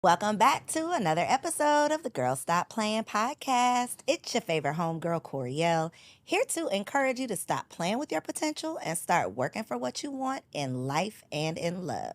Welcome back to another episode of the Girl Stop Playin podcast. It's your favorite homegirl, Koereyelle, here to encourage you to stop playing with your potential and start working for what you want in life and in love.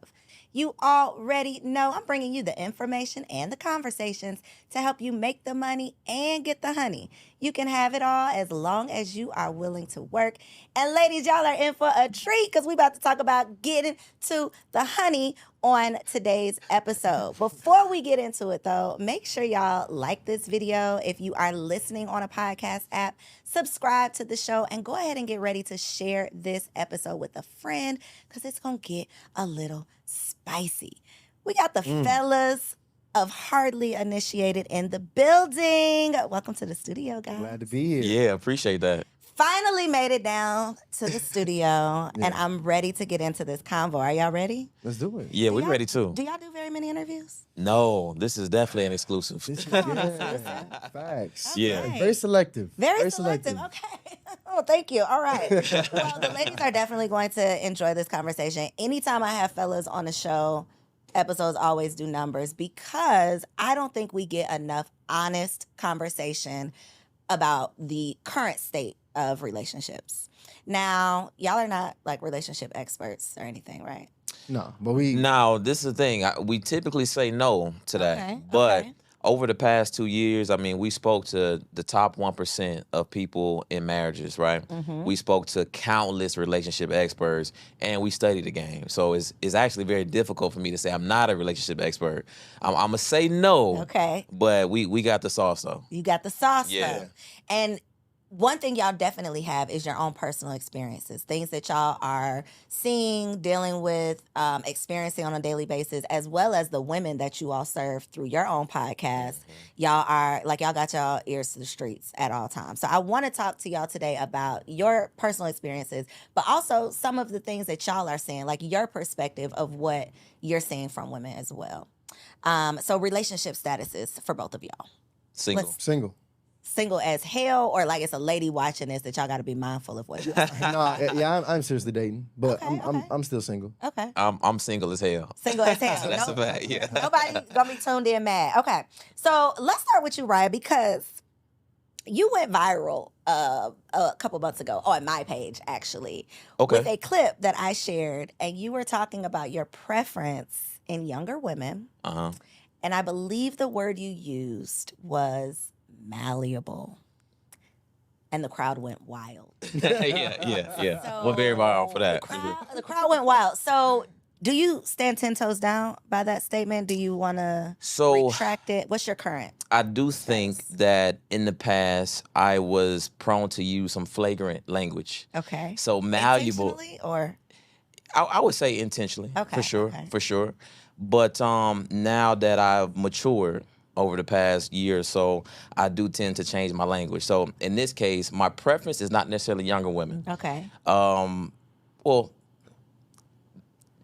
You already know I'm bringing you the information and the conversations to help you make the money and get the honey. You can have it all as long as you are willing to work. And ladies, y'all are in for a treat because we about to talk about getting to the honey on today's episode. Before we get into it though, make sure y'all like this video. If you are listening on a podcast app, subscribe to the show and go ahead and get ready to share this episode with a friend because it's going to get a little spicy. We got the fellas of Hardly Initiated in the building. Welcome to the studio, guys. Glad to be here. Yeah, appreciate that. Finally made it down to the studio, and I'm ready to get into this convo. Are y'all ready? Let's do it. Yeah, we're ready too. Do y'all do very many interviews? No, this is definitely an exclusive. This is facts. Yeah. Okay. Very selective. Very selective. Okay. Oh, thank you. All right. Well, the ladies are definitely going to enjoy this conversation. Anytime I have fellas on the show, episodes always do numbers because I don't think we get enough honest conversation about the current state of relationships. Now, y'all are not like relationship experts or anything, right? No, but we. Now, this is the thing. We typically say no to that. Okay, But okay. over the past 2 years, I mean, we spoke to the top 1% of people in marriages, right? We spoke to countless relationship experts, and we studied the game. So it's actually very difficult for me to say I'm not a relationship expert. I'm going to say no. Okay. But we got the sauce, though. You got the sauce, Yeah. though. And one thing y'all definitely have is your own personal experiences, things that y'all are seeing, dealing with, experiencing on a daily basis, as well as the women that you all serve through your own podcast. Y'all are like, y'all got y'all ears to the streets at all times. So I want to talk to y'all today about your personal experiences, but also some of the things that y'all are seeing, like your perspective of what you're seeing from women as well. So relationship statuses for both of y'all. Single. Single. Single as hell, or like it's a lady watching this that y'all got to be mindful of what you're saying? No, yeah, I'm seriously dating, but Okay, okay. I'm still single. Okay. I'm single as hell. Single as hell. That's a fact, yeah. Nobody gonna be tuned in mad. Okay. So let's start with you, Ryan, because you went viral a couple months ago on my page, actually, Okay. with a clip that I shared, and you were talking about your preference in younger women, Uh-huh. and I believe the word you used was malleable. And the crowd went wild. yeah. So We're very viral for that. The crowd went wild. So do you stand 10 toes down by that statement? Do you want to So retract it? What's your current? I do think that in the past I was prone to use some flagrant language. Okay. So malleable, Intentionally or? I would say intentionally, Okay, okay. for sure. But now that I've matured over the past year or so, I do tend to change my language. So in this case, my preference is not necessarily younger women. Okay. Well,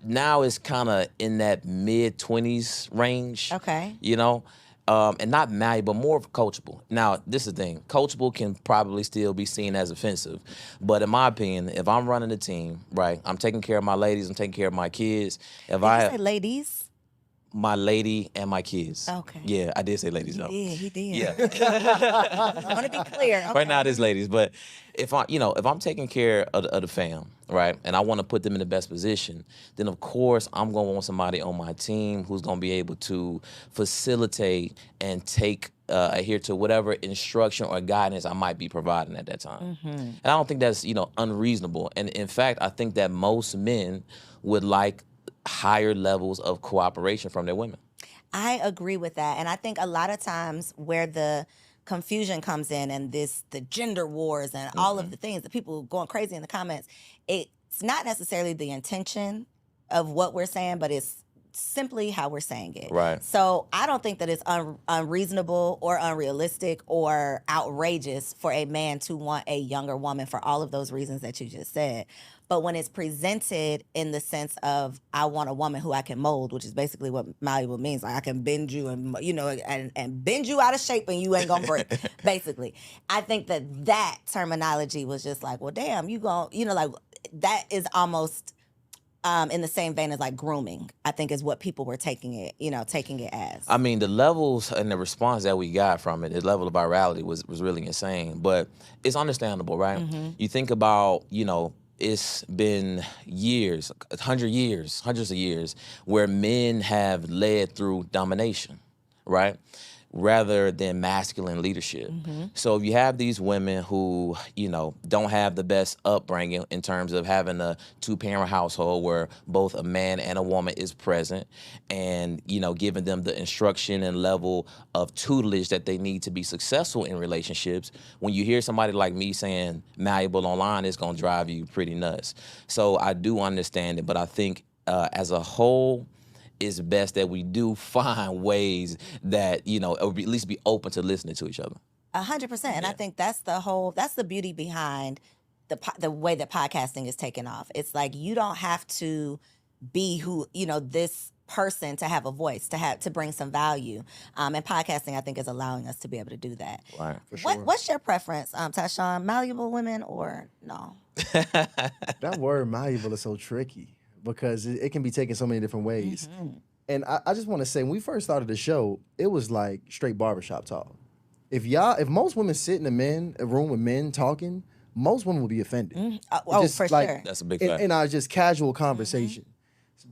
now it's kind of in that mid-20s range. Okay. You know, and not malleable, more of coachable. Now, this is the thing. Coachable can probably still be seen as offensive. But in my opinion, if I'm running a team, right, I'm taking care of my ladies, I'm taking care of my kids. If Did I you say ladies? my lady and my kids. Okay. Yeah, I did say ladies though. He did. Yeah. I want to be clear. Okay. Right now it is ladies, but if I'm taking care of the fam, right, and I want to put them in the best position, then of course I'm gonna want somebody on my team who's gonna be able to facilitate and adhere to whatever instruction or guidance I might be providing at that time. And I don't think that's unreasonable. And in fact, I think that most men would like higher levels of cooperation from their women. I agree with that. And I think a lot of times where the confusion comes in and the gender wars and all of the things, the people going crazy in the comments, it's not necessarily the intention of what we're saying, but it's simply how we're saying it. Right. So I don't think that it's unreasonable or unrealistic or outrageous for a man to want a younger woman for all of those reasons that you just said. But when it's presented in the sense of I want a woman who I can mold, which is basically what malleable means, like I can bend you and and bend you out of shape and you ain't gonna break. Basically, I think that terminology was just like, well, damn, you gon' like that is almost in the same vein as like grooming, I think is what people were taking it as. I mean, the levels and the response that we got from it, the level of virality was really insane. But it's understandable, right? You think about, it's been years, hundreds of years, where men have led through domination, right? Rather than masculine leadership. So if you have these women who, don't have the best upbringing in terms of having a two-parent household where both a man and a woman is present and, giving them the instruction and level of tutelage that they need to be successful in relationships, when you hear somebody like me saying malleable online, it's going to drive you pretty nuts. So I do understand it, but I think as a whole, it's best that we do find ways that, or at least be open to listening to each other. 100%. And I think that's the beauty behind the way that podcasting is taking off. It's like you don't have to be this person to have a voice, to bring some value. And podcasting, I think, is allowing us to be able to do that. Right. For sure. What's your preference, Tashawn? Malleable women or no? That word malleable is so tricky because it can be taken so many different ways. And I just want to say, when we first started the show, it was like straight barbershop talk. If most women sit in a room with men talking, most women would be offended. For sure. That's a big fact. In our just casual conversation.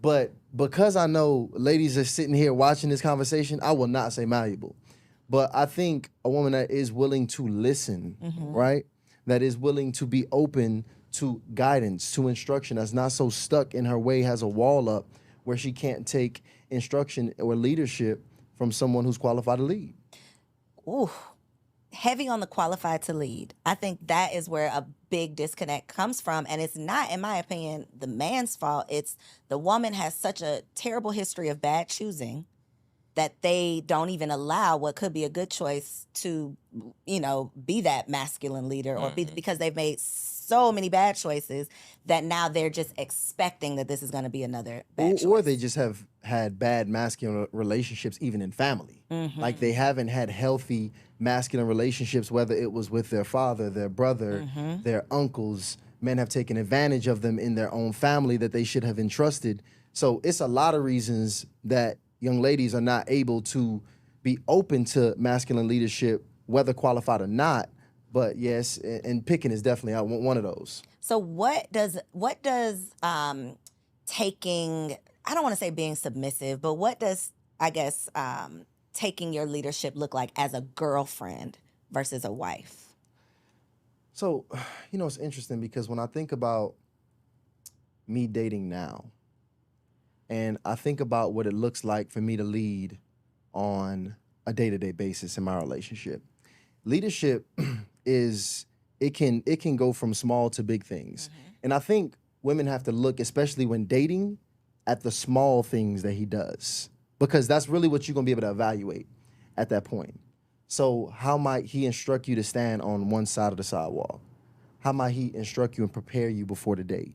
But because I know ladies are sitting here watching this conversation, I will not say malleable. But I think a woman that is willing to listen, right? That is willing to be open to guidance, to instruction, that's not so stuck in her way, has a wall up where she can't take instruction or leadership from someone who's qualified to lead. Ooh, heavy on the qualified to lead. I think that is where a big disconnect comes from. And it's not, in my opinion, the man's fault. It's the woman has such a terrible history of bad choosing that they don't even allow what could be a good choice to, be that masculine leader or because they've made so many bad choices that now they're just expecting that this is going to be another bad choice. Or they just have had bad masculine relationships even in family. Like they haven't had healthy masculine relationships, whether it was with their father, their brother, their uncles. Men have taken advantage of them in their own family that they should have entrusted. So it's a lot of reasons that young ladies are not able to be open to masculine leadership, whether qualified or not. But yes, and picking is definitely one of those. So what does taking, I don't want to say being submissive, but what does, I guess, taking your leadership look like as a girlfriend versus a wife? So, it's interesting because when I think about me dating now, and I think about what it looks like for me to lead on a day-to-day basis in my relationship, leadership it can go from small to big things. And I think women have to look, especially when dating, at the small things that he does, because that's really what you're going to be able to evaluate at that point. So how might he instruct you to stand on one side of the sidewalk? How might he instruct you and prepare you before the date?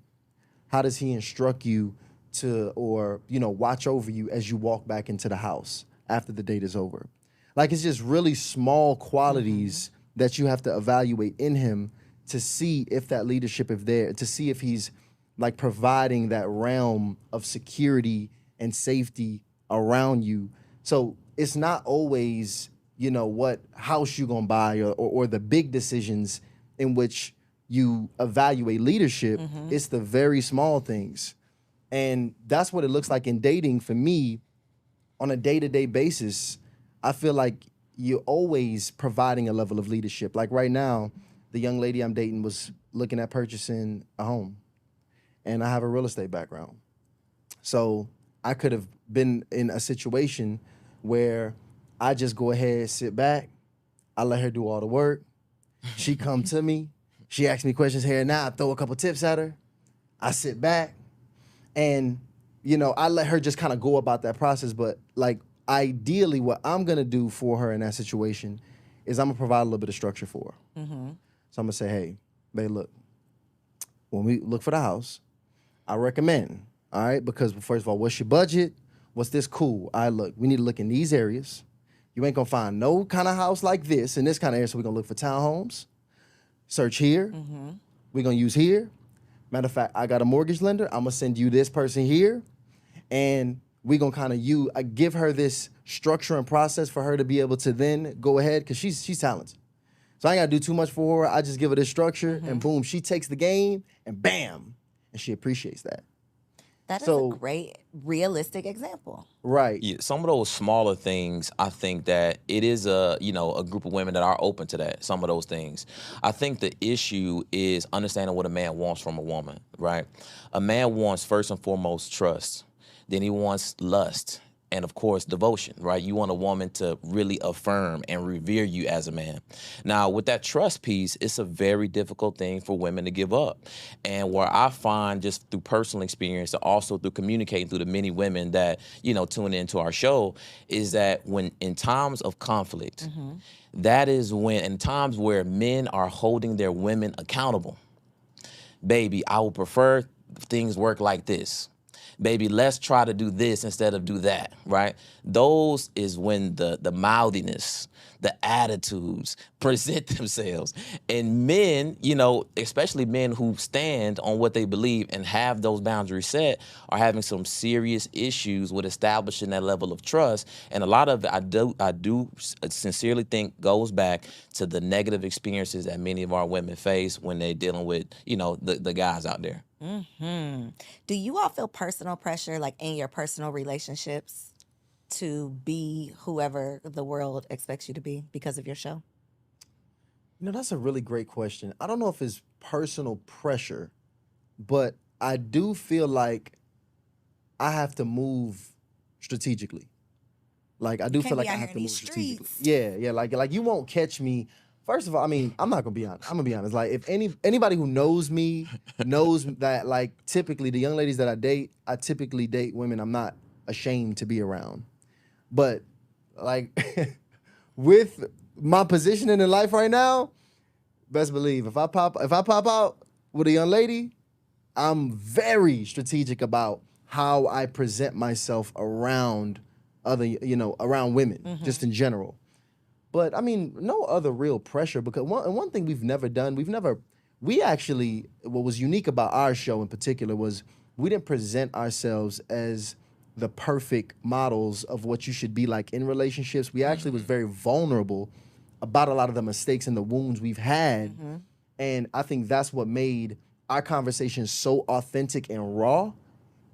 How does he instruct you to, watch over you as you walk back into the house after the date is over? Like, it's just really small qualities that you have to evaluate in him to see if that leadership is there, to see if he's like providing that realm of security and safety around you. So it's not always, what house you're gonna buy or the big decisions in which you evaluate leadership. It's the very small things. And that's what it looks like in dating for me on a day-to-day basis. I feel like you're always providing a level of leadership. Like right now, the young lady I'm dating was looking at purchasing a home. And I have a real estate background. So I could have been in a situation where I just go ahead, sit back, I let her do all the work. She come to me, she asks me questions here and now, I throw a couple tips at her, I sit back, and I let her just kind of go about that process. But like, ideally, what I'm gonna do for her in that situation is I'm gonna provide a little bit of structure for her. So I'm gonna say, hey, babe, look, when we look for the house, I recommend, all right, because first of all, what's your budget? What's this? Cool. All right, look, we need to look in these areas. You ain't gonna find no kind of house like this in this kind of area, so we're gonna look for townhomes, search here, we're gonna use here, Matter of fact, I got a mortgage lender. I'm gonna send you this person here, and we gonna kind of I give her this structure and process for her to be able to then go ahead because she's talented. So I ain't gotta do too much for her. I just give her this structure, and boom, she takes the game, and bam, and she appreciates that. That is So a great, realistic example. right, Yeah, some of those smaller things, I think that it is a group of women that are open to that. Some of those things, I think the issue is understanding what a man wants from a woman. Right, a man wants first and foremost trust, then he wants lust, and of course devotion. Right, you want a woman to really affirm and revere you as a man. Now, with that trust piece, it's a very difficult thing for women to give up, and where I find just through personal experience, and also through communicating through the many women that tune into our show, is that when in times of conflict, that is when in times where men are holding their women accountable. Baby, I would prefer things work like this. Baby, let's try to do this instead of do that, right? Those is when the mouthiness, the attitudes present themselves. And men, especially men who stand on what they believe and have those boundaries set, are having some serious issues with establishing that level of trust. And a lot of it, I do sincerely think goes back to the negative experiences that many of our women face when they're dealing with, the guys out there. Do you all feel personal pressure, like in your personal relationships, to be whoever the world expects you to be because of your show? That's a really great question. I don't know if it's personal pressure, but I do feel like I have to move strategically. Like I do can't feel like be I out have here to in move these strategically. streets. Yeah. Like you won't catch me. First of all, I mean, I'm not gonna be honest. I'm gonna be honest. Like if anybody who knows me knows that like typically the young ladies that I typically date women I'm not ashamed to be around. But like with my positioning in life right now, best believe if I pop out with a young lady, I'm very strategic about how I present myself around around women, just in general. But I mean, no other real pressure because one thing we've never done, we actually, what was unique about our show in particular was we didn't present ourselves as the perfect models of what you should be like in relationships. We actually was very vulnerable about a lot of the mistakes and the wounds we've had. And I think that's what made our conversation so authentic and raw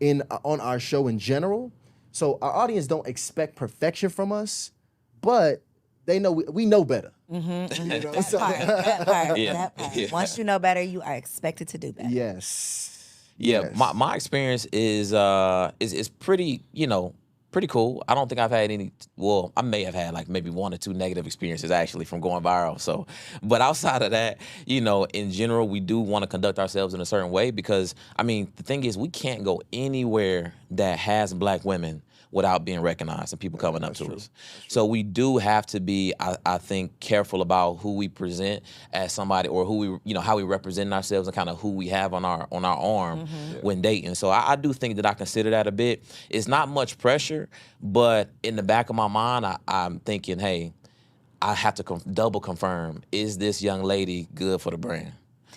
on our show in general. So our audience don't expect perfection from us, but they know we know better. That part. Yeah. That part. Yeah. Once you know better, you are expected to do better. Yes. Yeah, Yes. my experience is pretty, pretty cool. I don't think I've had any. Well, I may have had like maybe one or two negative experiences actually from going viral. So, but outside of that, in general, we do want to conduct ourselves in a certain way because I mean, the thing is, we can't go anywhere that has Black women without being recognized and people coming up to us. So we do have to be, I think, careful about who we present as somebody or who we, how we represent ourselves and kind of who we have on our arm when dating. So I do think that I consider that a bit. It's not much pressure, but in the back of my mind, I'm thinking, hey, I have to double confirm, is this young lady good for the brand?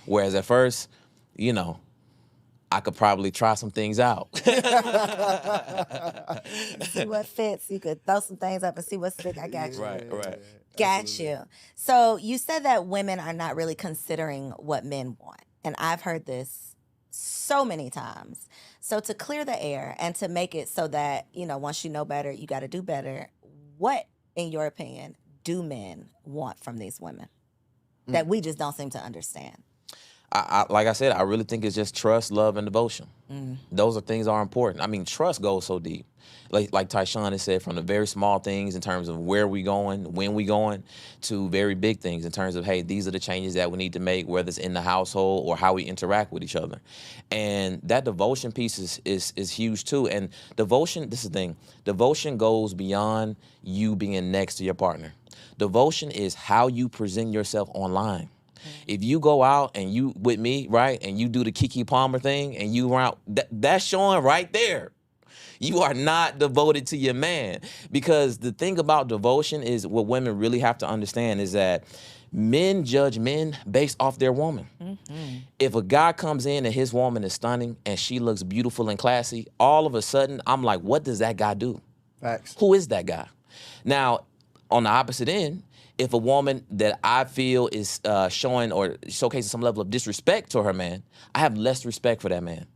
Whereas at first, I could probably try some things out. See what fits. You could throw some things up and see what's stick. I got you. Right. Got you. So you said that women are not really considering what men want. And I've heard this so many times. So to clear the air and to make it so that, once you know better, you got to do better, what, in your opinion, do men want from these women that we just don't seem to understand? I like I said, I really think it's just trust, love, and devotion. Those are things that are important. I mean, trust goes so deep. Like Tyshawn has said, from the very small things in terms of where we going, when we going, to very big things in terms of, hey, these are the changes that we need to make, whether it's in the household or how we interact with each other. And that devotion piece is huge too. And devotion, this is the thing, devotion goes beyond you being next to your partner. Devotion is how you present yourself online. If you go out and you with me, right, and you do the Keke Palmer thing and you around, that's showing right there. You are not devoted to your man. Because the thing about devotion is what women really have to understand is that Men judge men based off their woman. If a guy comes in and his woman is stunning and she looks beautiful and classy, all of a sudden I'm like, what does that guy do? Facts. Who is that guy? Now, on the opposite end, if a woman that I feel is showing or showcasing some level of disrespect to her man, I have less respect for that man.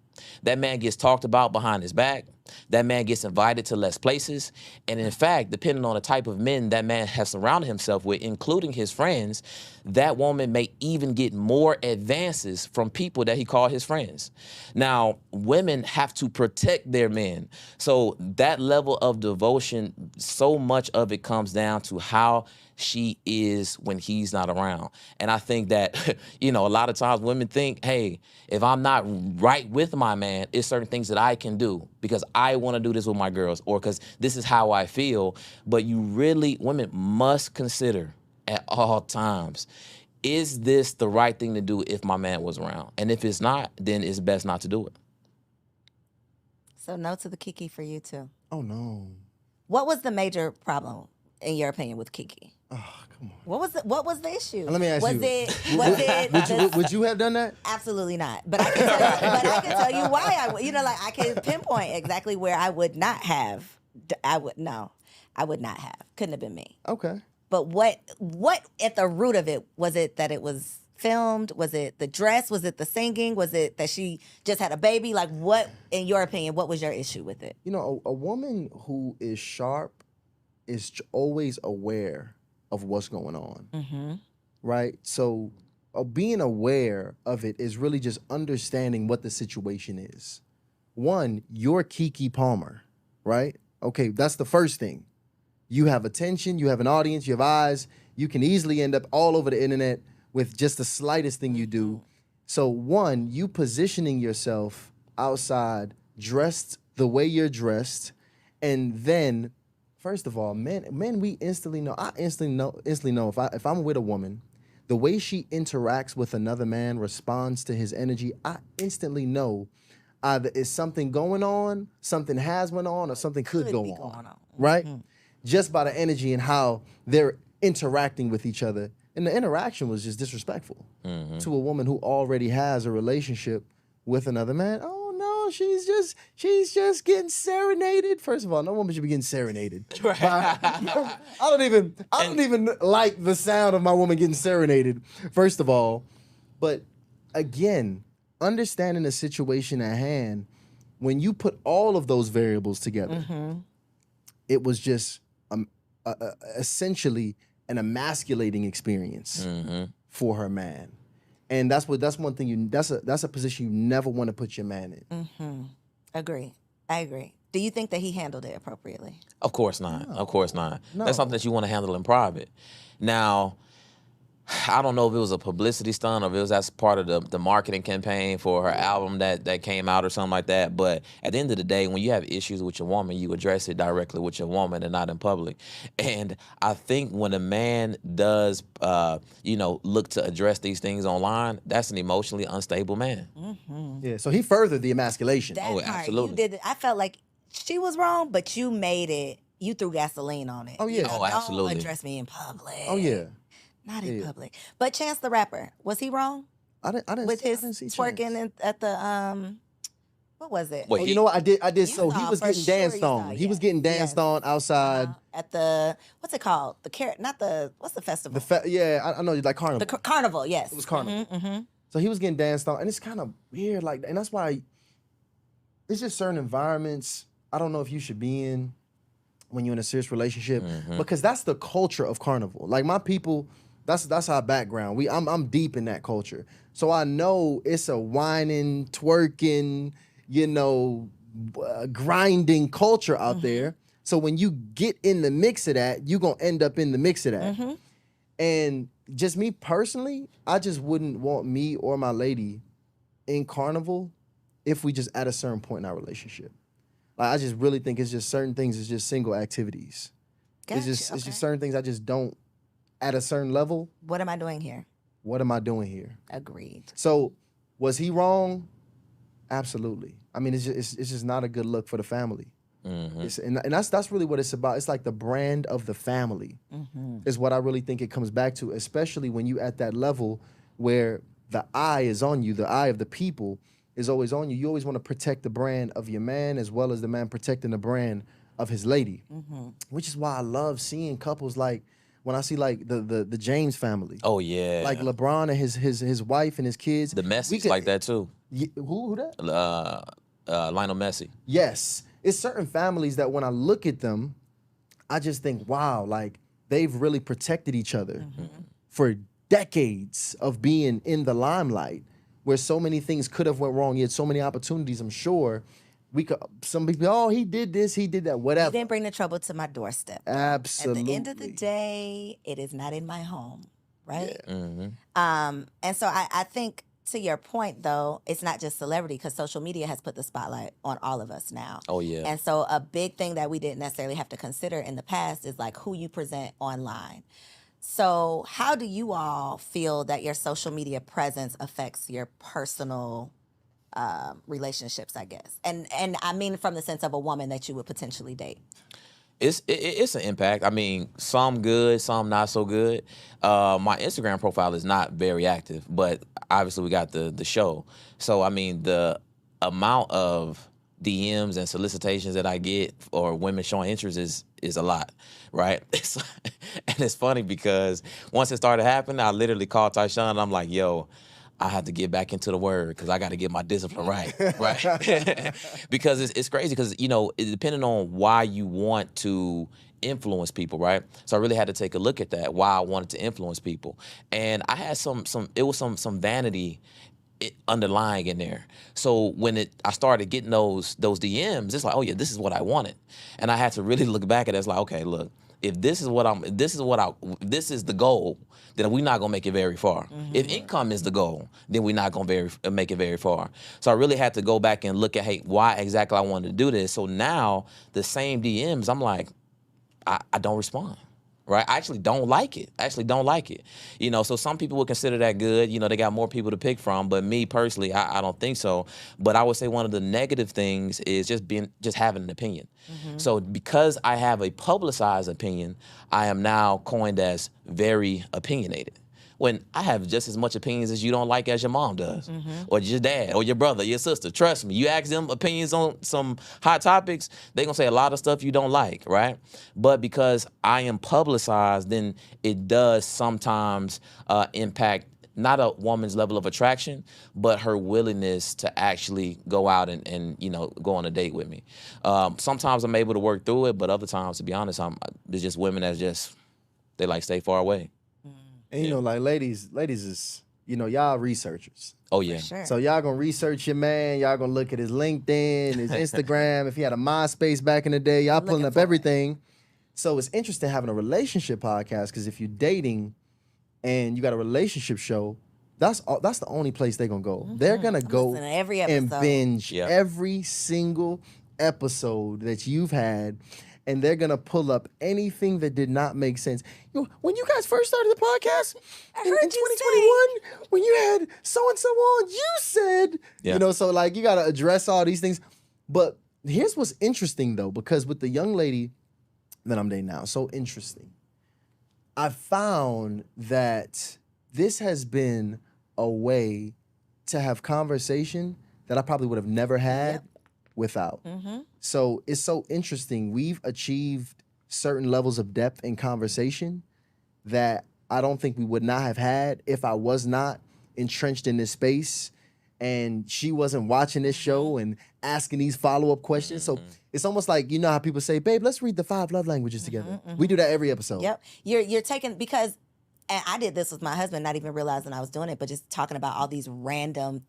That man gets talked about behind his back. That man gets invited to less places. And in fact, depending on the type of men that man has surrounded himself with, including his friends, that woman may even get more advances from people that he called his friends. Now, women have to protect their men. So that level of devotion, so much of it comes down to how she is when he's not around. And I think that, a lot of times women think, hey, if I'm not right with my man, it's certain things that I can do because I want to do this with my girls or because this is how I feel. But women must consider at all times, is this the right thing to do if my man was around? And if it's not, then it's best not to do it. So no to the Kiki for you too. Oh no. What was the major problem, in your opinion, with Kiki? Oh, come on. What was the issue? Let me ask was you. It Would you have done that? Absolutely not. But I can tell you why I can pinpoint exactly where I would not have. I would not have. Couldn't have been me. Okay. But what at the root of it, was it that it was filmed? Was it the dress? Was it the singing? Was it that she just had a baby? Like, what, in your opinion, what was your issue with it? A woman who is sharp is always aware of what's going on, right? So being aware of it is really just understanding what the situation is. One, you're Keke Palmer, right? Okay, that's the first thing. You have attention, you have an audience, you have eyes. You can easily end up all over the internet with just the slightest thing you do. So one, you positioning yourself outside, dressed the way you're dressed, and then, first of all, men, we instantly know. I instantly know if I'm with a woman, the way she interacts with another man, responds to his energy, I instantly know either is something going on, something has went on, or something could go on. Right? Just by the energy and how they're interacting with each other. And the interaction was just disrespectful to a woman who already has a relationship with another man. Oh no, she's just getting serenaded. First of all, no woman should be getting serenaded. I don't even like the sound of my woman getting serenaded, first of all. But again, understanding the situation at hand, when you put all of those variables together, it was just essentially an emasculating experience for her man, and that's one thing that's a position you never want to put your man in. I agree. Do you think that he handled it appropriately? Of course not. Of course not. No. That's something that you want to handle in private. Now, I don't know if it was a publicity stunt or if it was as part of the marketing campaign for her album that came out or something like that. But at the end of the day, when you have issues with your woman, you address it directly with your woman and not in public. And I think when a man does, look to address these things online, that's an emotionally unstable man. Yeah, so he furthered the emasculation. That part, absolutely. you did it. I felt like she was wrong, but you made it. You threw gasoline on it. Oh, yeah. Oh, absolutely. Don't address me in public. Oh yeah. Not in public. But Chance the Rapper, was he wrong I didn't with his I didn't see twerking at the what was it? Wait, Oh, you know what? I did. You So he saw, was for getting sure danced you saw, on. He was yes, getting danced yes. on outside. At the what's it called? What's the festival? I know, like Carnival. The carnival, yes. It was Carnival. Mm-hmm. So he was getting danced on, and it's kind of weird, like, and that's why it's just certain environments I don't know if you should be in when you're in a serious relationship, because that's the culture of Carnival. Like my people, that's our background. I'm deep in that culture, so I know it's a whining, twerking, grinding culture out there. So when you get in the mix of that, you're gonna end up in the mix of that. And just me personally, I just wouldn't want me or my lady in Carnival if we just at a certain point in our relationship. Like I just really think it's just certain things. It's just single activities. Gotcha. It's just certain things I just don't at a certain level. What am I doing here? What am I doing here? Agreed. So was he wrong? Absolutely. I mean, it's just not a good look for the family. And that's really what it's about. It's like the brand of the family is what I really think it comes back to, especially when you at that level where the eye is on you, the eye of the people is always on you. You always want to protect the brand of your man as well as the man protecting the brand of his lady, which is why I love seeing couples like when I see like the James family. Oh yeah, like LeBron and his wife and his kids. The Messi's like that too. Who that? Lionel Messi. Yes, it's certain families that when I look at them, I just think, wow, like they've really protected each other for decades of being in the limelight, where so many things could have went wrong. You had so many opportunities. I'm sure. Some people, oh, he did this, he did that, whatever. He didn't bring the trouble to my doorstep. Absolutely. At the end of the day, it is not in my home, right? Yeah. And so I think to your point, though, it's not just celebrity because social media has put the spotlight on all of us now. Oh, yeah. And so a big thing that we didn't necessarily have to consider in the past is like who you present online. So how do you all feel that your social media presence affects your personal relationships, I guess? And I mean from the sense of a woman that you would potentially date. It's an impact. I mean, some good, some not so good. My Instagram profile is not very active, but obviously we got the show. So I mean, the amount of DMs and solicitations that I get or women showing interest is a lot, right? And it's funny because once it started happening, I literally called Tyshawn and I'm like, yo, I have to get back into the word because I got to get my discipline right, right? Because it's crazy because, you know, depending on why you want to influence people, right? So I really had to take a look at that, why I wanted to influence people. And I had some vanity underlying in there. So when I started getting those DMs, it's like, oh yeah, this is what I wanted. And I had to really look back at it. It's like, okay, look, if this is the goal, then we're not gonna make it very far. If income is the goal, then we're not gonna make it very far. So I really had to go back and look at, hey, why exactly I wanted to do this. So now the same DMs, I'm like, I don't respond. Right? I actually don't like it. You know, so some people would consider that good. You know, they got more people to pick from. But me personally, I don't think so. But I would say one of the negative things is just having an opinion. So because I have a publicized opinion, I am now coined as very opinionated. When I have just as much opinions as you don't like as your mom does, or your dad, or your brother, your sister. Trust me, you ask them opinions on some hot topics, they're gonna say a lot of stuff you don't like, right? But because I am publicized, then it does sometimes impact not a woman's level of attraction, but her willingness to actually go out and you know, go on a date with me. Sometimes I'm able to work through it, but other times, to be honest, there's just women that they like stay far away. And you know, like ladies is, you know, y'all researchers. Oh yeah. Sure. So y'all gonna research your man, y'all gonna look at his LinkedIn, his Instagram, if he had a MySpace back in the day, y'all pulling up everything. So it's interesting having a relationship podcast, because if you're dating and you got a relationship show, that's the only place they're gonna go. They're gonna go Listen to every and episode. binge Yeah. every single episode that you've had. And they're gonna pull up anything that did not make sense. You know, when you guys first started the podcast in heard you 2021, when you had so and so on, you said, Yeah. you know, so like you gotta address all these things. But here's what's interesting though, because with the young lady that I'm dating now, so interesting. I found that this has been a way to have conversation that I probably would have never had without. So it's so interesting. We've achieved certain levels of depth in conversation that I don't think we would not have had if I was not entrenched in this space and she wasn't watching this show and asking these follow-up questions. So it's almost like, you know how people say, babe, let's read the 5 love languages together. We do that every episode. Yep. You're taking, because, and I did this with my husband, not even realizing I was doing it, but just talking about all these random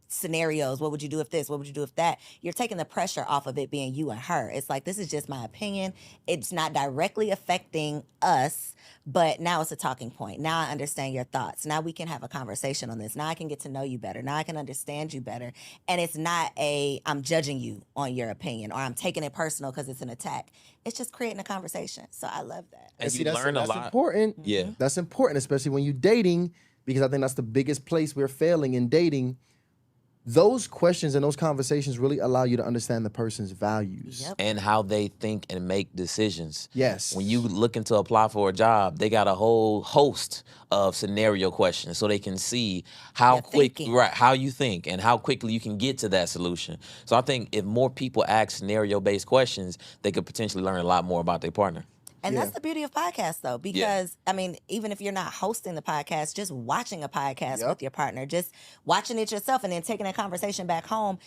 scenarios. What would you do if this? What would you do if that? You're taking the pressure off of it being you and her. It's like, this is just my opinion. It's not directly affecting us, but now it's a talking point. Now I understand your thoughts. Now we can have a conversation on this. Now I can get to know you better. Now I can understand you better. And it's not I'm judging you on your opinion, or I'm taking it personal because it's an attack. It's just creating a conversation. So I love that. And see, you that's learn a lot. That's important. Yeah. That's important, especially when you're dating, because I think that's the biggest place we're failing in dating. those questions and those conversations really allow you to understand the person's values. Yep. And how they think and make decisions. Yes. When you looking to apply for a job, they got a whole host of scenario questions so they can see how Your quick, thinking. right, how you think and how quickly you can get to that solution. So I think if more people ask scenario-based questions, they could potentially learn a lot more about their partner. And Yeah. that's the beauty of podcasts, though, because I mean, even if you're not hosting the podcast, just watching a podcast Yep. with your partner, just watching it yourself and then taking that conversation back home.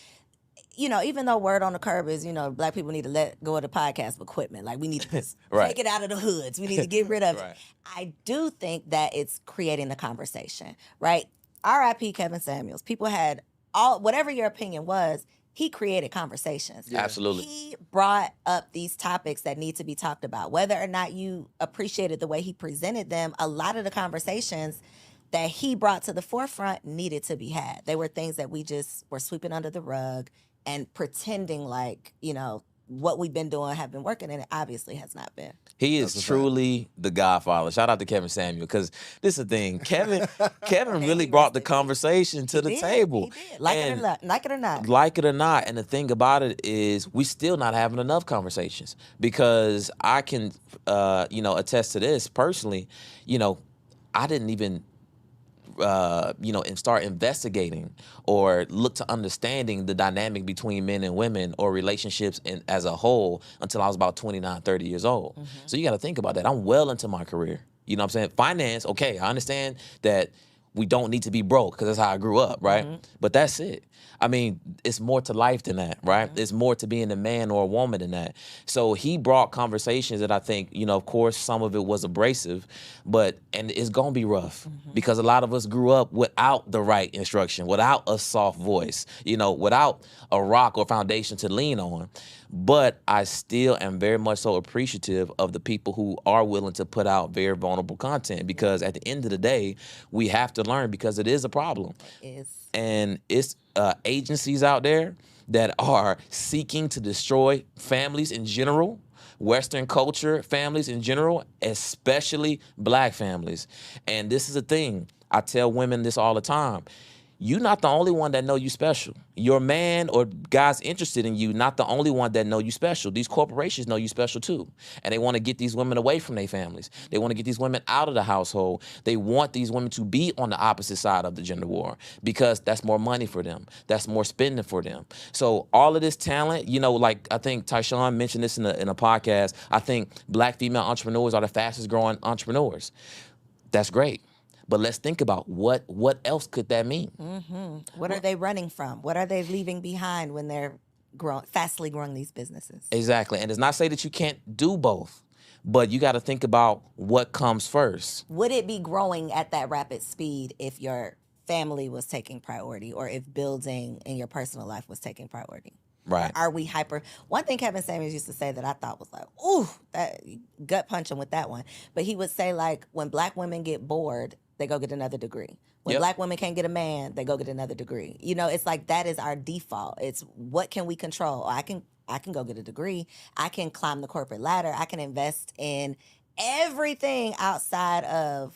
Even though word on the curb is, black people need to let go of the podcast equipment. Like, we need to just Right. take it out of the hoods. We need to get rid of Right. it. I do think that it's creating the conversation, right? R.I.P. Kevin Samuels. People had whatever your opinion was, he created conversations. Yeah. Absolutely. He brought up these topics that need to be talked about. Whether or not you appreciated the way he presented them, a lot of the conversations that he brought to the forefront needed to be had. They were things that we just were sweeping under the rug and pretending like, what we've been doing have been working, and it obviously has not been. He That's is a fact. truly the Godfather. Shout out to Kevin Samuel, because this is the thing. Kevin May really he brought rest the in peace. conversation to the He did. table. He did. Like it or And not. Like it or not. like it or not, and the thing about it is we still not having enough conversations, because I can attest to this personally. I didn't even and start investigating or look to understanding the dynamic between men and women or relationships as a whole until I was about 29, 30 years old. Mm-hmm. So you got to think about that. I'm well into my career. You know what I'm saying? Finance, okay, I understand that we don't need to be broke because that's how I grew up, right? Mm-hmm. But that's it. I mean, it's more to life than that, right? Mm-hmm. It's more to being a man or a woman than that. So he brought conversations that I think, of course, some of it was abrasive, and it's going to be rough because a lot of us grew up without the right instruction, without a soft voice, without a rock or foundation to lean on. But I still am very much so appreciative of the people who are willing to put out very vulnerable content, because at the end of the day, we have to learn, because it is a problem. And it's agencies out there that are seeking to destroy families in general, Western culture families in general, especially black families. And this is a thing. I tell women this all the time. You're not the only one that know you special. Your man or guys interested in you, not the only one that know you special. These corporations know you special too. And they want to get these women away from their families. They want to get these women out of the household. They want these women to be on the opposite side of the gender war, because that's more money for them. That's more spending for them. So all of this talent, like I think Tyshawn mentioned this in a podcast, I think black female entrepreneurs are the fastest growing entrepreneurs. That's great. But let's think about what else could that mean? Mm-hmm. What are they running from? What are they leaving behind when they're fastly growing these businesses? Exactly. And it's not say that you can't do both, but you got to think about what comes first. Would it be growing at that rapid speed if your family was taking priority, or if building in your personal life was taking priority? Right. Or are we hyper? One thing Kevin Samuels used to say that I thought was like, ooh, that gut punching with that one. But he would say, like, when black women get bored, they go get another degree. When Yep. black women can't get a man, they go get another degree. It's like that is our default. It's what can we control? I can go get a degree. I can climb the corporate ladder. I can invest in everything outside of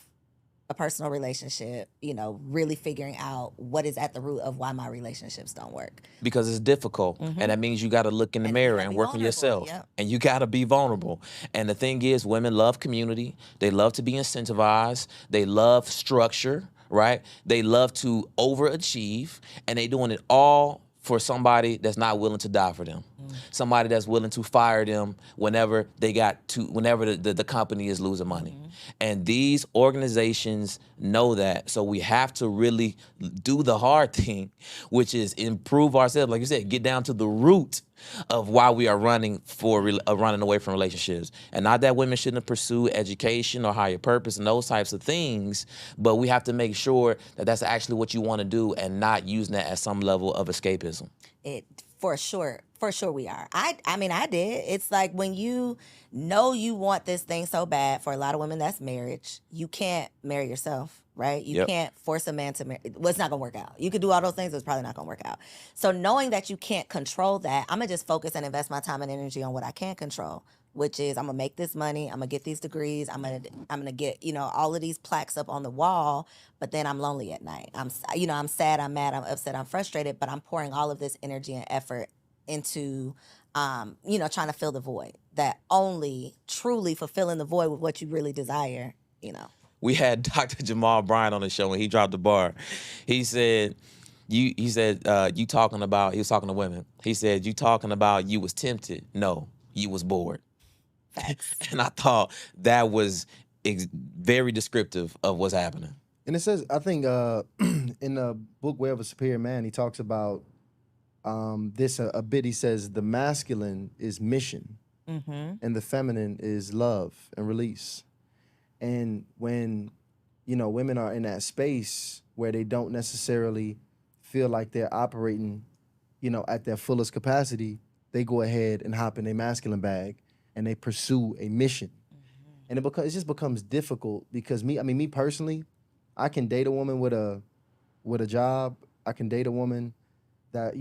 a personal relationship, really figuring out what is at the root of why my relationships don't work. Because it's difficult. Mhm. And that means you got to look in the And you mirror gotta and be work on vulnerable, yourself. yeah. And you got to be vulnerable. And the thing is, women love community. They love to be incentivized. They love structure, right? They love to overachieve. And they doing it all for somebody that's not willing to die for them. Somebody that's willing to fire them whenever the company is losing money. And these organizations know that. So we have to really do the hard thing, which is improve ourselves. Like you said, get down to the root of why we are running away from relationships. And not that women shouldn't pursue education or higher purpose and those types of things, but we have to make sure that that's actually what you want to do and not using that as some level of escapism. For sure we are. I mean, I did. It's like when you know you want this thing so bad, for a lot of women, that's marriage. You can't marry yourself, right? You Yep. can't force a man to marry. Well, it's not going to work out. You could do all those things, but it's probably not going to work out. So knowing that you can't control that, I'm going to just focus and invest my time and energy on what I can control. which is I'm gonna make this money, I'm gonna get these degrees, I'm gonna get all of these plaques up on the wall, but then I'm lonely at night. I'm sad, I'm mad, I'm upset, I'm frustrated, but I'm pouring all of this energy and effort into trying to fill the void. That only truly fulfilling the void with what you really desire. We had Dr. Jamal Bryant on the show and he dropped the bar. He said, you talking about, he was talking to women. He said, you talking about you was tempted. No, you was bored. Facts. And I thought that was very descriptive of what's happening. And it says, I think in the book Way of a Superior Man, he talks about this a bit. He says the masculine is mission and the feminine is love and release. And when, women are in that space where they don't necessarily feel like they're operating, at their fullest capacity, they go ahead and hop in their masculine bag and they pursue a mission. And it just becomes difficult because me personally, I can date a woman with a job. I can date a woman that,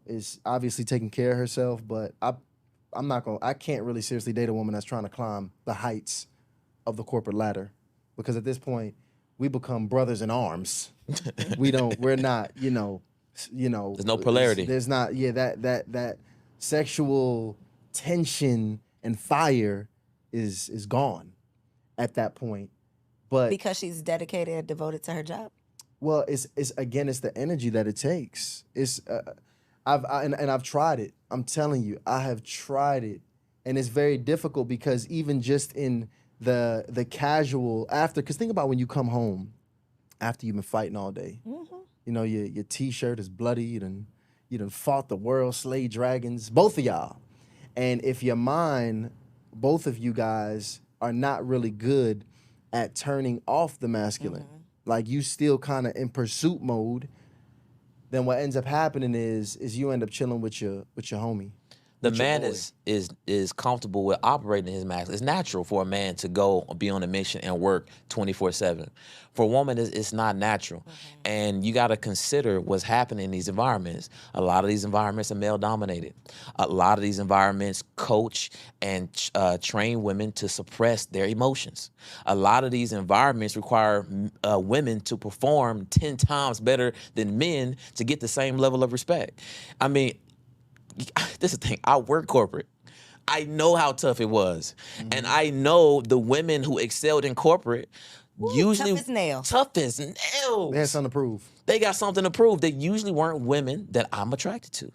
is obviously taking care of herself, but I can't really seriously date a woman that's trying to climb the heights of the corporate ladder, because at this point we become brothers in arms. We're not, there's no polarity. There's not, that sexual tension and fire is gone at that point. But because she's dedicated and devoted to her job. Well, it's the energy that it takes. I've tried it. I'm telling you, I have tried it, and it's very difficult because even just in the casual after, because think about when you come home after you've been fighting all day. Your t-shirt is bloody. You done fought the world, slayed dragons, both of y'all. And if your mind, both of you guys, are not really good at turning off the masculine, like you still kind of in pursuit mode, then what ends up happening is you end up chilling with your homie. The man is comfortable with operating his masculine. It's natural for a man to go be on a mission and work 24/7. For a woman, it's not natural. And you got to consider what's happening in these environments. A lot of these environments are male dominated. A lot of these environments coach and train women to suppress their emotions. A lot of these environments require women to perform 10 times better than men to get the same level of respect. I mean, this is the thing. I work corporate. I know how tough it was. And I know the women who excelled in corporate usually tough as nails. Tough as nails. They had something to prove. They got something to prove. They usually weren't women that I'm attracted to.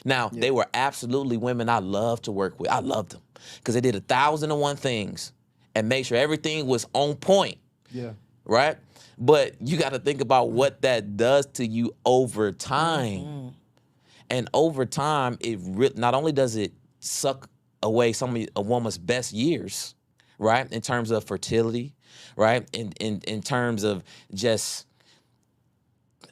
Now, they were absolutely women I loved to work with. I loved them because they did 1,001 things and made sure everything was on point. Yeah. Right? But you got to think about what that does to you over time. And over time, not only does it suck away some of a woman's best years, right, in terms of fertility, right, in terms of just,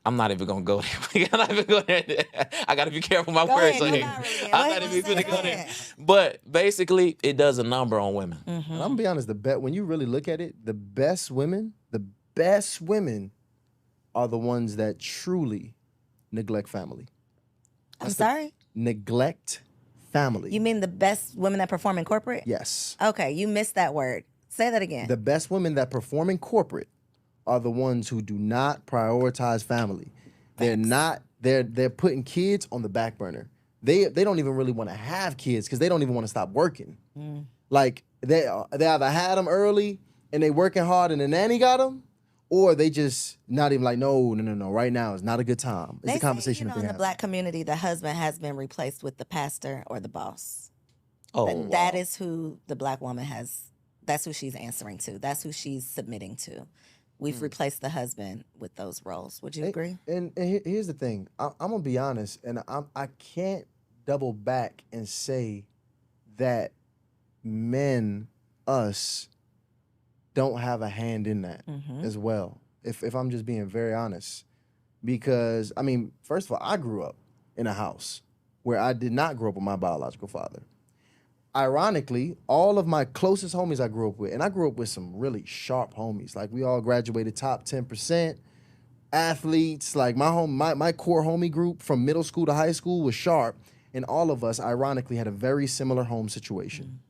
I'm not even gonna go there. I'm not even going there. I gotta be careful with my words. I'm not even gonna go there. But basically, it does a number on women. And I'm gonna be honest. When you really look at it, the best women are the ones that truly neglect family. I'm sorry? Neglect family. You mean the best women that perform in corporate? Yes. Okay, you missed that word. Say that again. The best women that perform in corporate are the ones who do not prioritize family. They're not. They're putting kids on the back burner. They don't even really want to have kids because they don't even want to stop working. Like they either had them early and they working hard and the nanny got them, or they just not even like, no. Right now is not a good time. It's a conversation. In the Black community, the husband has been replaced with the pastor or the boss. Oh, that is who the Black woman has. That's who she's answering to. That's who she's submitting to. We've replaced the husband with those roles. Would you agree? And here's the thing. I'm gonna be honest, and I can't double back and say that us don't have a hand in that as well. If I'm just being very honest, because I mean, first of all, I grew up in a house where I did not grow up with my biological father. Ironically, all of my closest homies I grew up with, and I grew up with some really sharp homies. Like we all graduated top 10%, athletes. Like my core homie group from middle school to high school was sharp, and all of us, ironically, had a very similar home situation.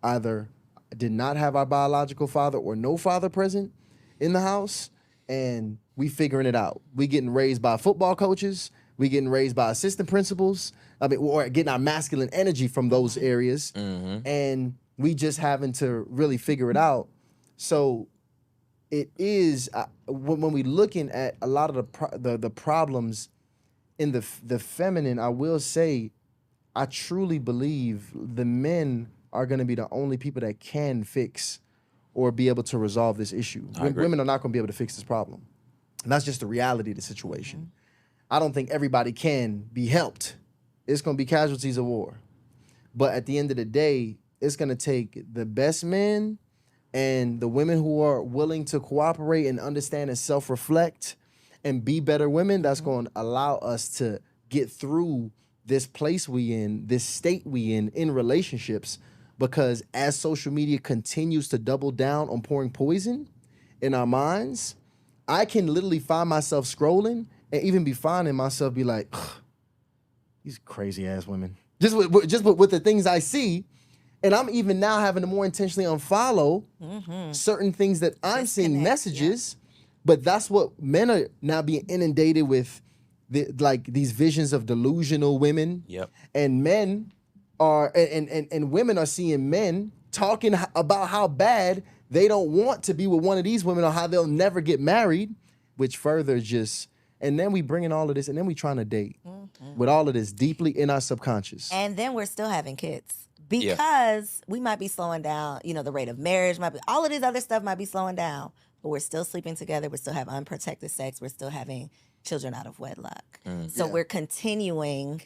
either did not have our biological father or no father present in the house, and we figuring it out. We getting raised by football coaches. We getting raised by assistant principals. I mean, or getting our masculine energy from those areas, and we just having to really figure it out. So it is when we looking at a lot of the problems in the feminine. I will say, I truly believe the men are going to be the only people that can fix or be able to resolve this issue. Women are not going to be able to fix this problem. And that's just the reality of the situation. I don't think everybody can be helped. It's going to be casualties of war. But at the end of the day, it's going to take the best men and the women who are willing to cooperate and understand and self-reflect and be better women. That's going to allow us to get through this place we in, this state we in relationships. Because as social media continues to double down on pouring poison in our minds, I can literally find myself scrolling and even be finding myself be like, these crazy ass women. Just with the things I see. And I'm even now having to more intentionally unfollow certain things that I'm seeing messages. But that's what men are now being inundated with, these visions of delusional women. Yep. And men are and women are seeing men talking about how bad they don't want to be with one of these women or how they'll never get married, which further just, and then we bring in all of this and then we trying to date with all of this deeply in our subconscious. And then we're still having kids because we might be slowing down, the rate of marriage might be, all of this other stuff might be slowing down, but we're still sleeping together. We're still having unprotected sex. We're still having children out of wedlock. So we're continuing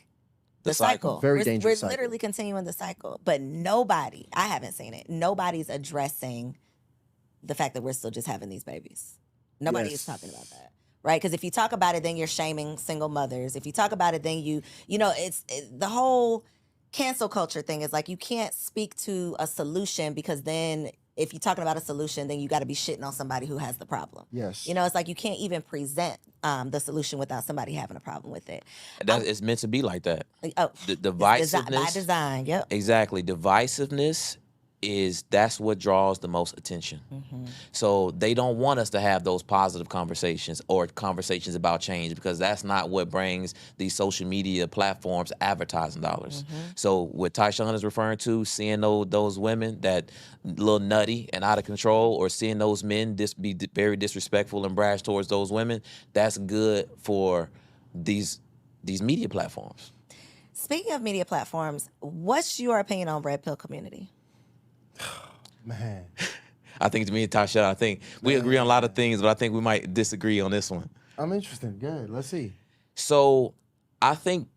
the cycle. Very dangerous We're cycle. literally continuing the cycle. But nobody, I haven't seen it, nobody's addressing the fact that we're still just having these babies. Nobody is talking about that. Right? Because if you talk about it, then you're shaming single mothers. If you talk about it, then it's the whole cancel culture thing is like you can't speak to a solution because then if you're talking about a solution, then you got to be shitting on somebody who has the problem. Yes. It's like you can't even present the solution without somebody having a problem with it. It's meant to be like that. Oh, The divisiveness. by design, yep. Exactly. Divisiveness that's what draws the most attention. So they don't want us to have those positive conversations or conversations about change because that's not what brings these social media platforms advertising dollars. So what Tyshawn is referring to, seeing those women that little nutty and out of control, or seeing those men be very disrespectful and brash towards those women, that's good for these media platforms. Speaking of media platforms, what's your opinion on red pill community? Man. I think to me and Tasha, I think we agree on a lot of things, but I think we might disagree on this one. I'm interested. Good. Let's see. So I think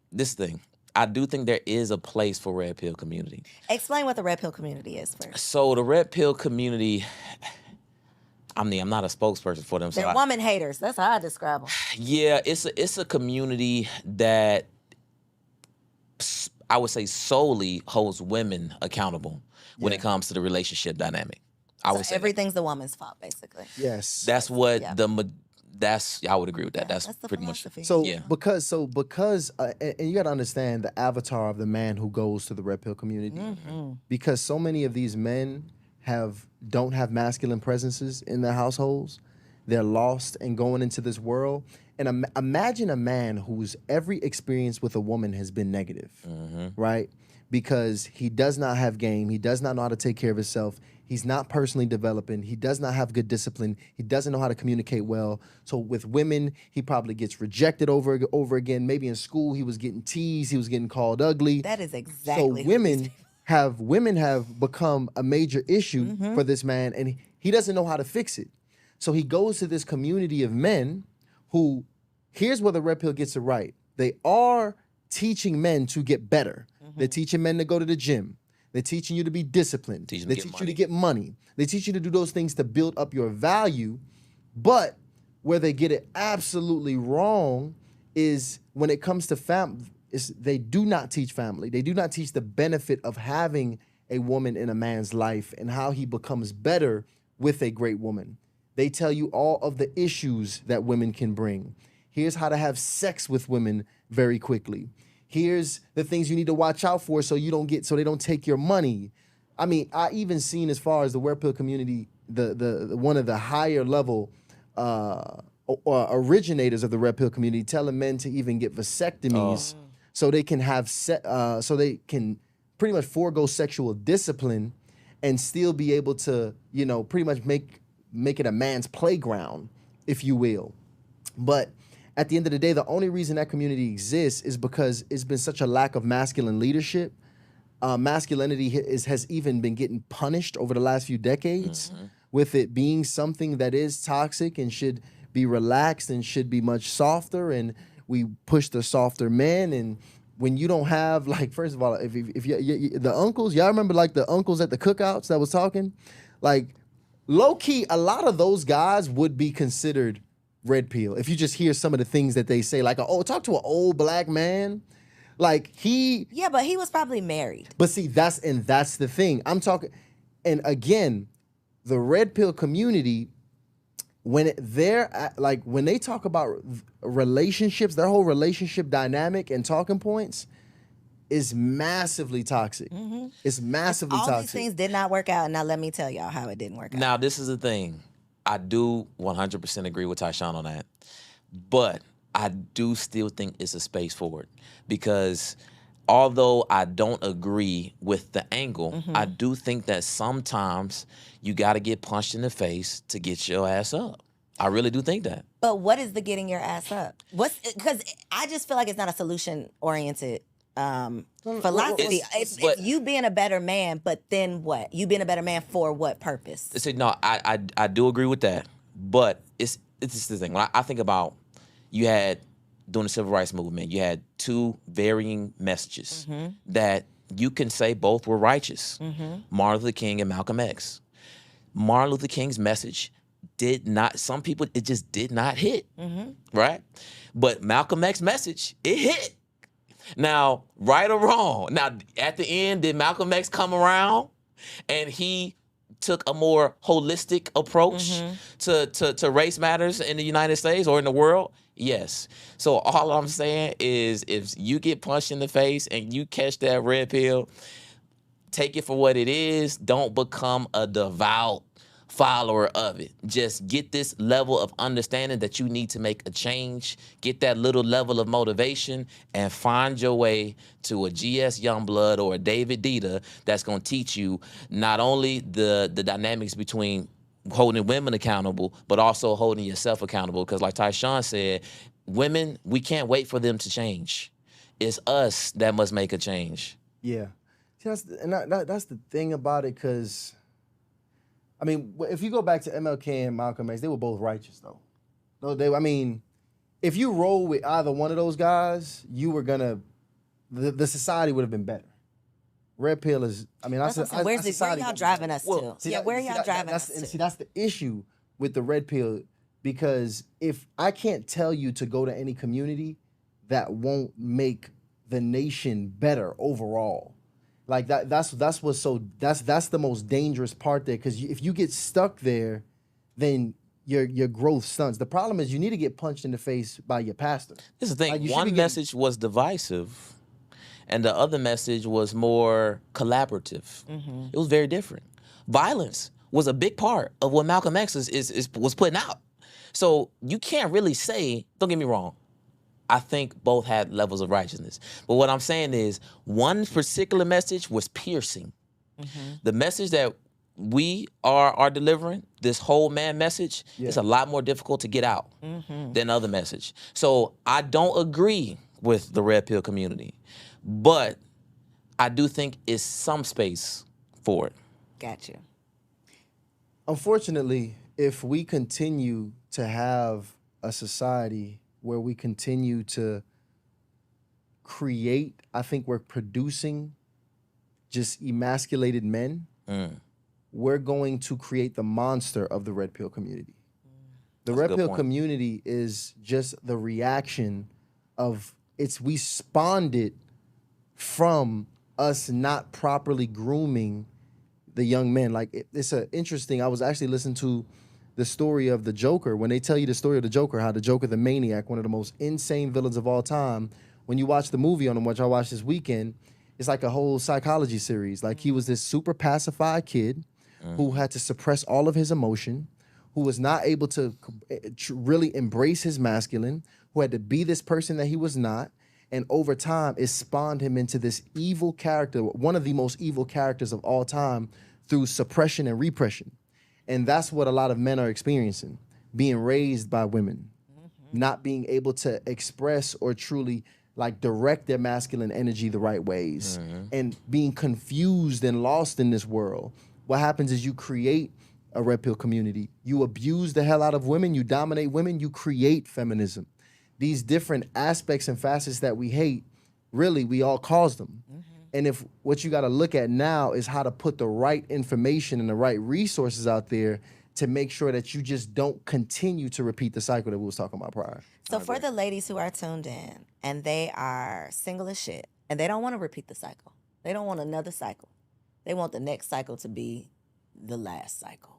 I do think there is a place for red pill community. Explain what the red pill community is first. So the red pill community, I'm not a spokesperson for them. They're woman haters. That's how I describe them. Yeah, it's a community that I would say solely holds women accountable when it comes to the relationship dynamic. I would say everything's the woman's fault, basically. Yes. that's what I would agree with that. That's the pretty much. philosophy. So because and you got to understand the avatar of the man who goes to the red pill community, because so many of these men don't have masculine presences in their households. They're lost and going into this world. And imagine a man whose every experience with a woman has been negative, right? Because he does not have game. He does not know how to take care of himself. He's not personally developing. He does not have good discipline. He doesn't know how to communicate well. So with women, he probably gets rejected over again. Maybe in school, he was getting teased. He was getting called ugly. That is exactly so women have become a major issue for this man, and he doesn't know how to fix it. So he goes to this community of men who, here's where the red pill gets it right. They are teaching men to get better. They're teaching men to go to the gym. They're teaching you to be disciplined. They teach you to get money. They teach you to do those things to build up your value. But where they get it absolutely wrong is when it comes to family. They do not teach family. They do not teach the benefit of having a woman in a man's life and how he becomes better with a great woman. They tell you all of the issues that women can bring. Here's how to have sex with women very quickly. Here's the things you need to watch out for so they don't take your money. I mean, I even seen as far as the red pill community, the one of the higher level originators of the red pill community telling men to even get vasectomies so they can have so they can pretty much forego sexual discipline and still be able to, you know, pretty much make it a man's playground, if you will. But at the end of the day, the only reason that community exists is because it's been such a lack of masculine leadership. Masculinity has even been getting punished over the last few decades, with it being something that is toxic and should be relaxed and should be much softer. And we push the softer men. And when you don't have, like, first of all, if the uncles, y'all remember like the uncles at the cookouts that was talking, like low key, a lot of those guys would be considered red pill if you just hear some of the things that they say, like, oh, talk to an old black man. Like yeah, but he was probably married. But see, that's the thing. I'm talking, and again, the red pill community, when when they talk about relationships, their whole relationship dynamic and talking points is massively toxic. It's massively toxic. All these things did not work out, and now let me tell y'all how it didn't work out. Now, this is the thing. I do 100% agree with Tyshawn on that, but I do still think it's a space for it, because although I don't agree with the angle, I do think that sometimes you got to get punched in the face to get your ass up. I really do think that. But what is the getting your ass up? Because I just feel like it's not a solution-oriented philosophy. It's you being a better man, but then what? You being a better man for what purpose? See, no, I do agree with that, but it's just the thing. When I think about, you had, during the civil rights movement, you had two varying messages that you can say both were righteous. Martin Luther King and Malcolm X. Martin Luther King's message did not, some people, it just did not hit, right? But Malcolm X's message, it hit. Now, right or wrong, now at the end, did Malcolm X come around and he took a more holistic approach to race matters in the United States or in the world? Yes. So all I'm saying is, if you get punched in the face and you catch that red pill, take it for what it is. Don't become a devout follower of it. Just get this level of understanding that you need to make a change. Get that little level of motivation and find your way to a GS Youngblood or a David Dita that's going to teach you not only the dynamics between holding women accountable, but also holding yourself accountable. Because like Tyshawn said, women, we can't wait for them to change. It's us that must make a change. Yeah. See, that's the thing about it, because, I mean, if you go back to MLK and Malcolm X, they were both righteous, though. I mean, if you roll with either one of those guys, you were gonna, the society would have been better. Red pill is, I mean, where y'all driving us to? Where are y'all driving us to? See, that's the issue with the red pill, because if I can't tell you to go to any community that won't make the nation better overall, like that's the most dangerous part there, because if you get stuck there, then your growth stunts. The problem is you need to get punched in the face by your pastor. This is the thing. One message was divisive, and the other message was more collaborative. It was very different. Violence was a big part of what Malcolm X was putting out. So you can't really say, don't get me wrong, I think both had levels of righteousness. But what I'm saying is, one particular message was piercing. The message that we are delivering, this whole man message, is a lot more difficult to get out than other message. So I don't agree with the red pill community, but I do think it's some space for it. Got you. Unfortunately, if we continue to have a society where we continue to create, I think we're producing just emasculated men, we're going to create the monster of the red pill community. The red pill community is just the reaction of, we spawned it from us not properly grooming the young men. Like, it's interesting, I was actually listening to the story of the Joker. When they tell you the story of the Joker, how the Joker, the maniac, one of the most insane villains of all time, when you watch the movie on him, which I watched this weekend, it's like a whole psychology series. Like he was this super pacified kid who had to suppress all of his emotion, who was not able to really embrace his masculine, who had to be this person that he was not. And over time, it spawned him into this evil character, one of the most evil characters of all time, through suppression and repression. And that's what a lot of men are experiencing, being raised by women, not being able to express or truly like direct their masculine energy the right ways, and being confused and lost in this world. What happens is you create a red pill community. You abuse the hell out of women, you dominate women, you create feminism. These different aspects and facets that we hate, really, we all cause them. And if what you got to look at now is how to put the right information and the right resources out there to make sure that you just don't continue to repeat the cycle that we was talking about prior. So for the ladies who are tuned in and they are single as shit and they don't want to repeat the cycle, they don't want another cycle. They want the next cycle to be the last cycle.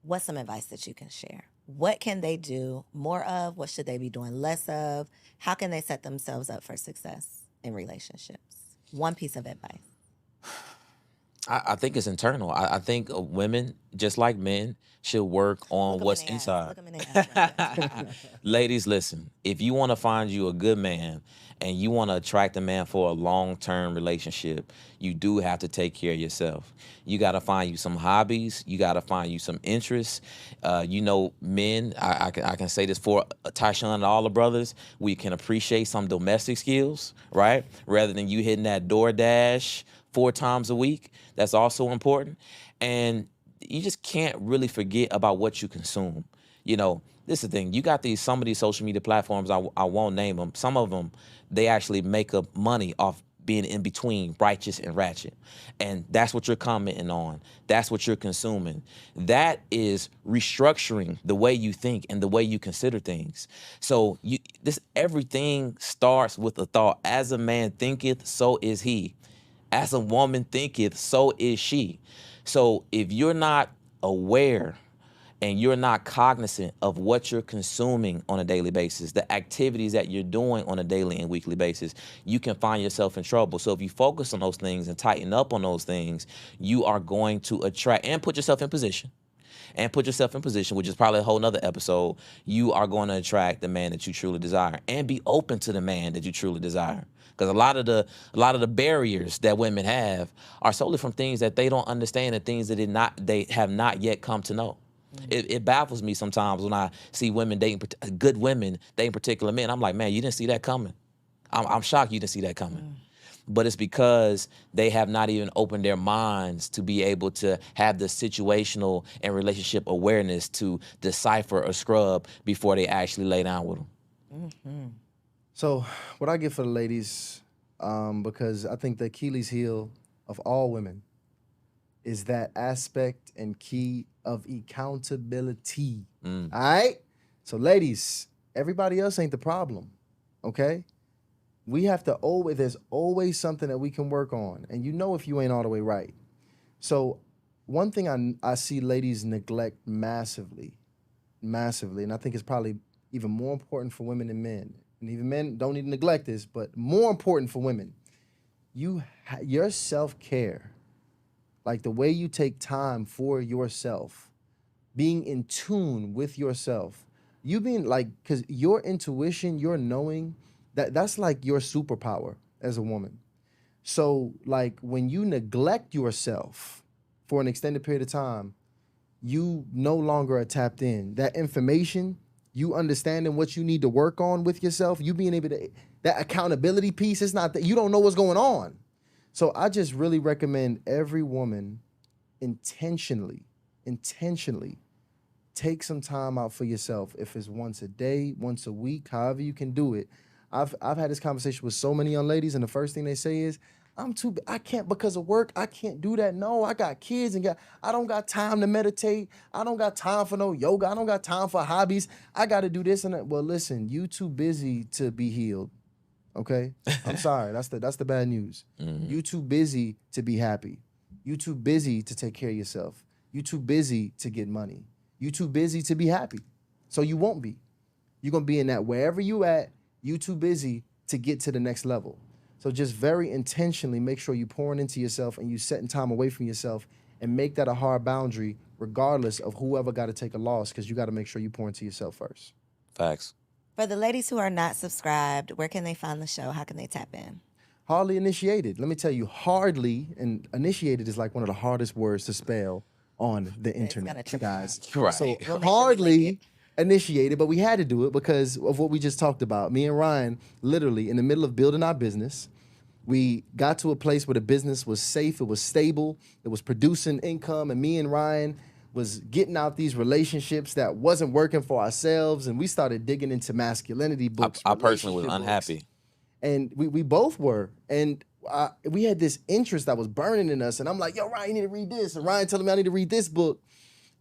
What's some advice that you can share? What can they do more of? What should they be doing less of? How can they set themselves up for success in relationships? One piece of advice. I think it's internal. I think women, just like men, should work on what's inside. Look 'em in the ass. Ladies, listen, if you want to find you a good man and you want to attract a man for a long-term relationship, you do have to take care of yourself. You got to find you some hobbies. You got to find you some interests. Men, I can say this for Tyshawn and all the brothers, we can appreciate some domestic skills, right? Rather than you hitting that DoorDash 4 times a week. That's also important. And you just can't really forget about what you consume. This is the thing. You got some of these social media platforms, I won't name them. Some of them, they actually make up money off being in between righteous and ratchet. And that's what you're commenting on. That's what you're consuming. That is restructuring the way you think and the way you consider things. So everything starts with a thought. As a man thinketh, so is he. As a woman thinketh, so is she. So if you're not aware and you're not cognizant of what you're consuming on a daily basis, the activities that you're doing on a daily and weekly basis, you can find yourself in trouble. So if you focus on those things and tighten up on those things, you are going to attract and put yourself in position. Which is probably a whole nother episode. You are going to attract the man that you truly desire and be open to the man that you truly desire. Because a lot of the barriers that women have are solely from things that they don't understand and things that they have not yet come to know. It baffles me sometimes when I see women good women dating particular men. I'm like, man, you didn't see that coming. I'm shocked you didn't see that coming. But it's because they have not even opened their minds to be able to have the situational and relationship awareness to decipher or scrub before they actually lay down with them. So what I get for the ladies, because I think the Achilles heel of all women is that aspect and key of accountability. All right? So ladies, everybody else ain't the problem, okay? We have to there's always something that we can work on. And if you ain't all the way right. So one thing I see ladies neglect massively, and I think it's probably even more important for women than men. And even men don't need to neglect this, but more important for women, your self-care, like the way you take time for yourself, being in tune with yourself, you being because your intuition, your knowing, that's like your superpower as a woman. So when you neglect yourself for an extended period of time, you no longer are tapped in. That information, you understanding what you need to work on with yourself, you being able to, that accountability piece, it's not that you don't know what's going on. So I just really recommend every woman intentionally take some time out for yourself. If it's once a day, once a week, however you can do it. I've had this conversation with so many young ladies, and the first thing they say is, I can't because of work, I can't do that. No, I got kids and I don't got time to meditate. I don't got time for no yoga. I don't got time for hobbies. I got to do this and that. Well, listen, you too busy to be healed. Okay? I'm sorry. That's the bad news. You too busy to be happy. You too busy to take care of yourself. You too busy to get money. You too busy to be happy. So you won't be. You're going to be in that wherever you at, you too busy to get to the next level. So just very intentionally make sure you pouring into yourself and you setting time away from yourself and make that a hard boundary regardless of whoever got to take a loss, because you got to make sure you pour into yourself first. Facts. For the ladies who are not subscribed, where can they find the show? How can they tap in? Hardly initiated. Let me tell you, hardly, and initiated is like one of the hardest words to spell on the internet, guys. Right. So We'll make sure we link hardly it. initiated, but we had to do it because of what we just talked about. Me and Ryan, literally in the middle of building our business, we got to a place where the business was safe, it was stable, it was producing income, and me and Ryan was getting out these relationships that wasn't working for ourselves, and we started digging into masculinity books. I personally was relationship books. unhappy. And we both were. And we had this interest that was burning in us. And I'm like, yo, Ryan, you need to read this. And Ryan telling me I need to read this book.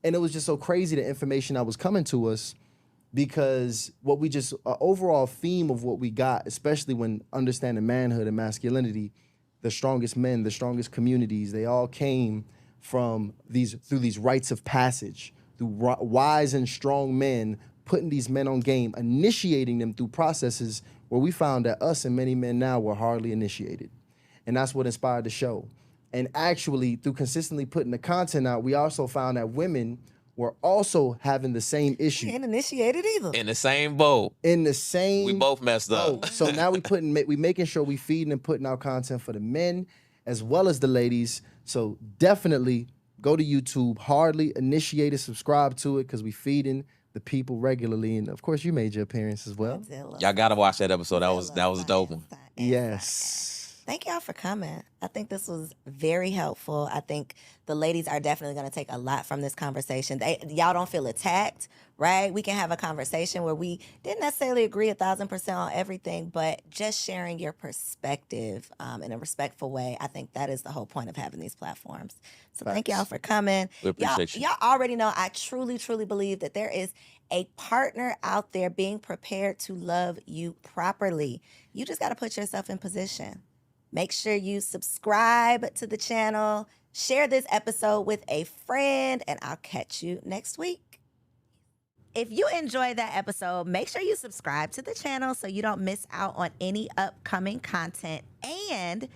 And it was just so crazy, the information that was coming to us, because what we just, overall theme of what we got, especially when understanding manhood and masculinity, the strongest men, the strongest communities, they all came from through these rites of passage, through wise and strong men, putting these men on game, initiating them through processes where we found that us and many men now were hardly initiated. And that's what inspired the show. And actually, through consistently putting the content out, we also found that women were also having the same issue. You ain't initiated either. In the same boat. In the same We both messed up. boat. So now we making sure we feeding and putting out content for the men as well as the ladies. So definitely go to YouTube, hardly initiated, subscribe to it, because we feeding the people regularly. And of course, you made your appearance as well. Y'all gotta watch that episode. That was a dope one. Yes. Thank y'all for coming. I think this was very helpful. I think the ladies are definitely going to take a lot from this conversation. Y'all don't feel attacked, right? We can have a conversation where we didn't necessarily agree 1,000% on everything, but just sharing your perspective in a respectful way. I think that is the whole point of having these platforms. So thank y'all for coming. We appreciate you. Y'all already know I truly, truly believe that there is a partner out there being prepared to love you properly. You just got to put yourself in position. Make sure you subscribe to the channel, share this episode with a friend, and I'll catch you next week. If you enjoyed that episode, make sure you subscribe to the channel so you don't miss out on any upcoming content. And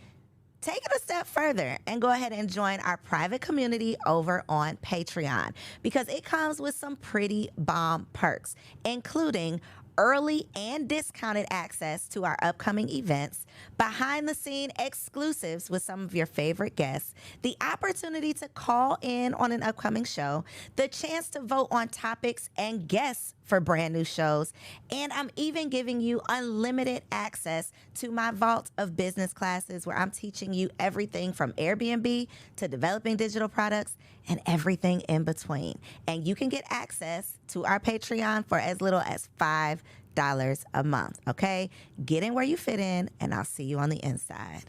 take it a step further and go ahead and join our private community over on Patreon, because it comes with some pretty bomb perks, including early and discounted access to our upcoming events, behind-the-scene exclusives with some of your favorite guests, the opportunity to call in on an upcoming show, the chance to vote on topics and guests for brand new shows, and I'm even giving you unlimited access to my vault of business classes where I'm teaching you everything from Airbnb to developing digital products and everything in between. And you can get access to our Patreon for as little as $5 a month, okay? Get in where you fit in, and I'll see you on the inside.